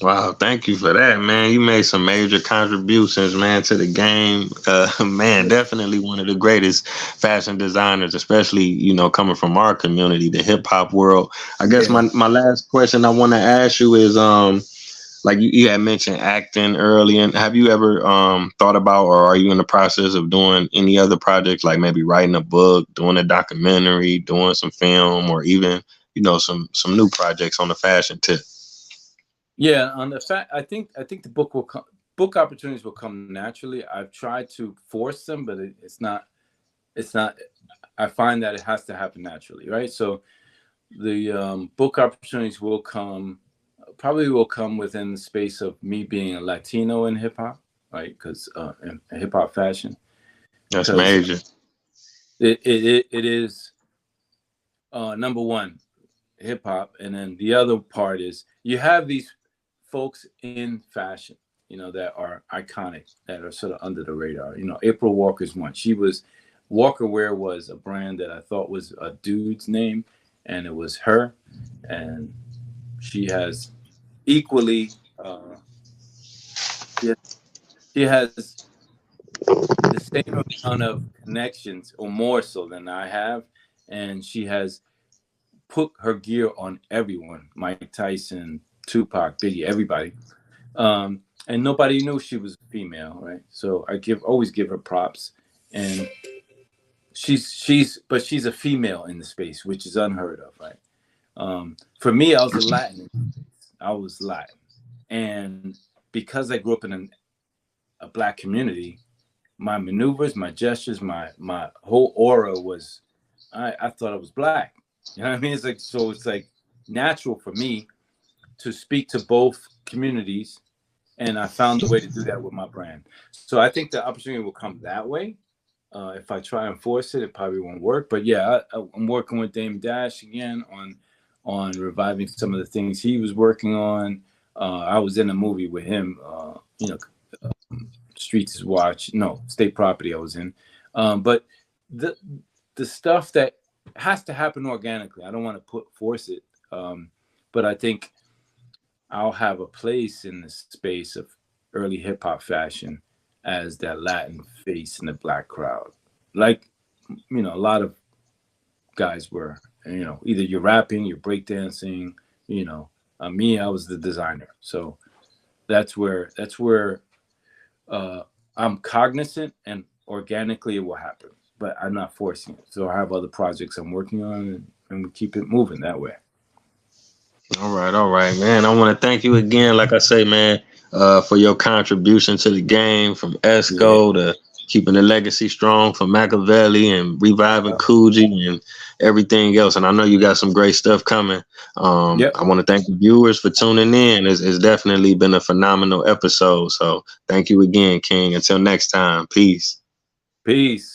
Wow, thank you for that, man. You made some major contributions, man, to the game. Man, definitely one of the greatest fashion designers, especially, coming from our community, the hip hop world. I guess Yeah. my last question I want to ask you is, like you had mentioned acting early, and have you ever thought about, or are you in the process of doing any other projects, like maybe writing a book, doing a documentary, doing some film, or even, some new projects on the fashion tip? Yeah, on the fact, I think the book will come. Book opportunities will come naturally. I've tried to force them, but it's not. It's not. I find that it has to happen naturally, right? So the book opportunities will come. Probably will come within the space of me being a Latino in hip hop, right? Because in hip hop fashion, That's because major. it is number one hip hop, and then the other part is you have these folks in fashion, that are iconic, that are sort of under the radar. April Walker's one. She was Walker Wear was a brand that I thought was a dude's name, and it was her, and she has equally. She, she has the same amount of connections, or more so than I have, and she has put her gear on everyone. Mike Tyson, Tupac, Biggie, everybody. And nobody knew she was female, right? So I always give her props, and she's a female in the space, which is unheard of, right? For me, I was a Latin. I was Latin, and because I grew up in a black community, my maneuvers, my gestures, my whole aura was, I thought I was black. You know what I mean? It's like natural for me to speak to both communities, and I found a way to do that with my brand. So I think the opportunity will come that way. If I try and force it, it probably won't work. But yeah, I'm working with Dame Dash again on reviving some of the things he was working on. I was in a movie with him. Streets is Watch. No, State Property. I was in. But the the stuff that has to happen organically. I don't want to force it. But I think I'll have a place in the space of early hip hop fashion as that Latin face in the black crowd. Like, a lot of guys were, either you're rapping, you're breakdancing, me, I was the designer. So that's where uh, I'm cognizant, and organically it will happen, but I'm not forcing it. So I have other projects I'm working on, and we keep it moving that way. All right, man. I want to thank you again, like I say, man, for your contribution to the game, from Yeah. Esco to keeping the legacy strong, from Machiavelli and reviving Coogee and everything else. And I know you got some great stuff coming. Yep. I want to thank the viewers for tuning in. It's definitely been a phenomenal episode. So thank you again, King. Until next time, peace. Peace.